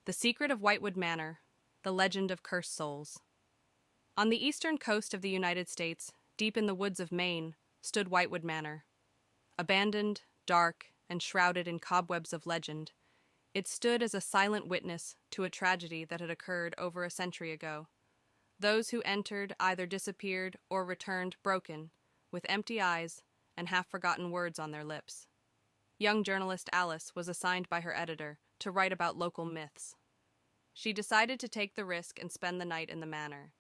The Secret of Whitewood Manor, The Legend of Cursed Souls. On the eastern coast of the United States, deep in the woods of Maine, stood Whitewood Manor. Abandoned, dark, and shrouded in cobwebs of legend, it stood as a silent witness to a tragedy that had occurred over a century ago. Those who entered either disappeared or returned broken, with empty eyes and half-forgotten words on their lips. Young journalist Alice was assigned by her editor to write about local myths. She decided to take the risk and spend the night in the manor.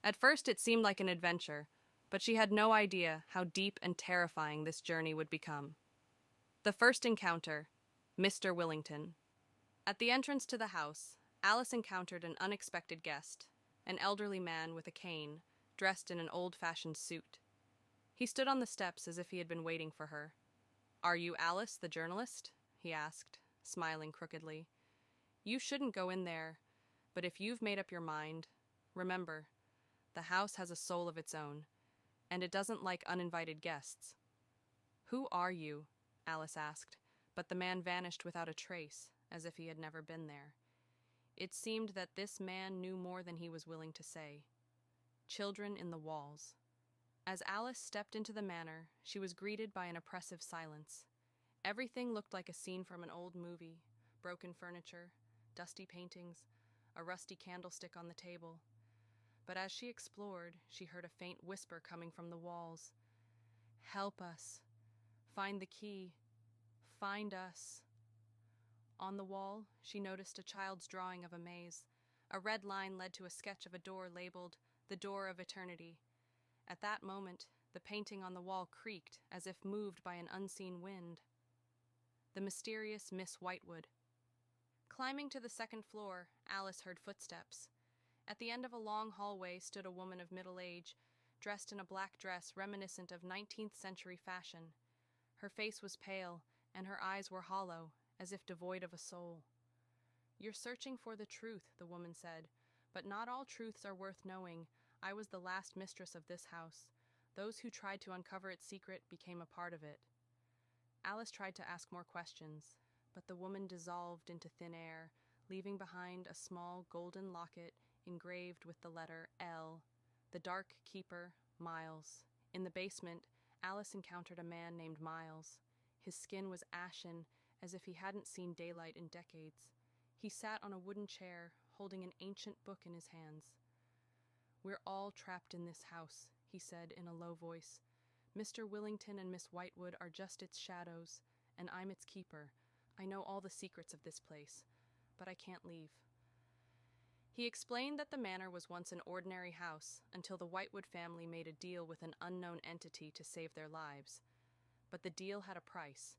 At first it seemed like an adventure, but she had no idea how deep and terrifying this journey would become. The first encounter, Mr. Willington. At the entrance to the house, Alice encountered an unexpected guest, an elderly man with a cane, dressed in an old-fashioned suit. He stood on the steps as if he had been waiting for her. "Are you Alice, the journalist?" he asked, smiling crookedly. "You shouldn't go in there, but if you've made up your mind, remember, the house has a soul of its own, and it doesn't like uninvited guests." "Who are you?" Alice asked, but the man vanished without a trace, as if he had never been there. It seemed that this man knew more than he was willing to say. Children in the walls. As Alice stepped into the manor, she was greeted by an oppressive silence. Everything looked like a scene from an old movie: broken furniture, dusty paintings, a rusty candlestick on the table. But as she explored, she heard a faint whisper coming from the walls. "Help us. Find the key. Find us." On the wall, she noticed a child's drawing of a maze. A red line led to a sketch of a door labeled "The Door of Eternity." At that moment, the painting on the wall creaked as if moved by an unseen wind. The mysterious Miss Whitewood. Climbing to the second floor, Alice heard footsteps. At the end of a long hallway stood a woman of middle age, dressed in a black dress reminiscent of 19th century fashion. Her face was pale, and her eyes were hollow, as if devoid of a soul. "You're searching for the truth," the woman said, "but not all truths are worth knowing. I was the last mistress of this house. Those who tried to uncover its secret became a part of it." Alice tried to ask more questions, but the woman dissolved into thin air, leaving behind a small golden locket engraved with the letter L. The dark keeper, Miles. In the basement, Alice encountered a man named Miles. His skin was ashen, as if he hadn't seen daylight in decades. He sat on a wooden chair, holding an ancient book in his hands. "We're all trapped in this house," he said in a low voice. "Mr. Willington and Miss Whitewood are just its shadows, and I'm its keeper. I know all the secrets of this place, but I can't leave." He explained that the manor was once an ordinary house until the Whitewood family made a deal with an unknown entity to save their lives. But the deal had a price.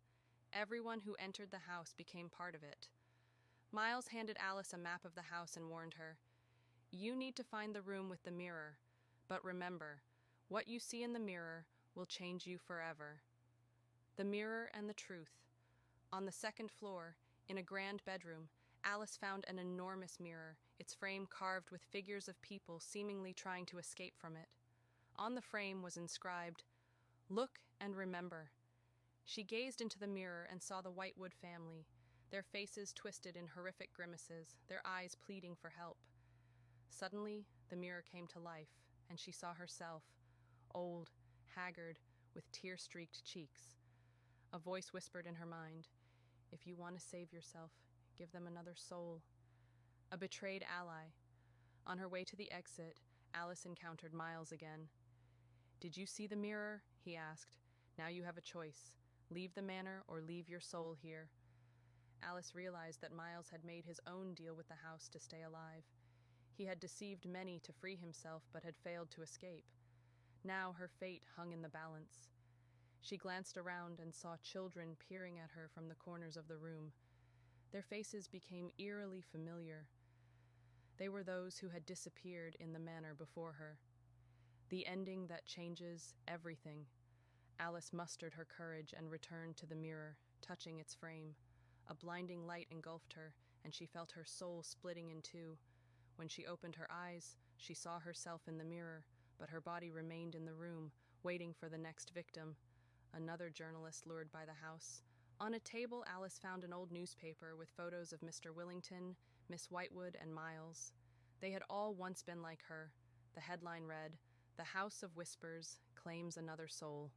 Everyone who entered the house became part of it. Miles handed Alice a map of the house and warned her, "You need to find the room with the mirror, but remember, what you see in the mirror will change you forever." The mirror and the truth. On the second floor, in a grand bedroom, Alice found an enormous mirror, its frame carved with figures of people seemingly trying to escape from it. On the frame was inscribed, "Look and remember." She gazed into the mirror and saw the Whitewood family, their faces twisted in horrific grimaces, their eyes pleading for help. Suddenly, the mirror came to life, and she saw herself, old, haggard, with tear-streaked cheeks. A voice whispered in her mind, "If you want to save yourself, give them another soul." A betrayed ally. On her way to the exit, Alice encountered Miles again. "Did you see the mirror?" he asked. "Now you have a choice. Leave the manor or leave your soul here." Alice realized that Miles had made his own deal with the house to stay alive. He had deceived many to free himself but had failed to escape. Now her fate hung in the balance. She glanced around and saw children peering at her from the corners of the room. Their faces became eerily familiar. They were those who had disappeared in the manor before her. The ending that changes everything. Alice mustered her courage and returned to the mirror, touching its frame. A blinding light engulfed her, and she felt her soul splitting in two. When she opened her eyes, she saw herself in the mirror, but her body remained in the room, waiting for the next victim. Another journalist lured by the house. On a table, Alice found an old newspaper with photos of Mr. Willington, Miss Whitewood and Miles. They had all once been like her. The headline read, "The House of Whispers claims another soul."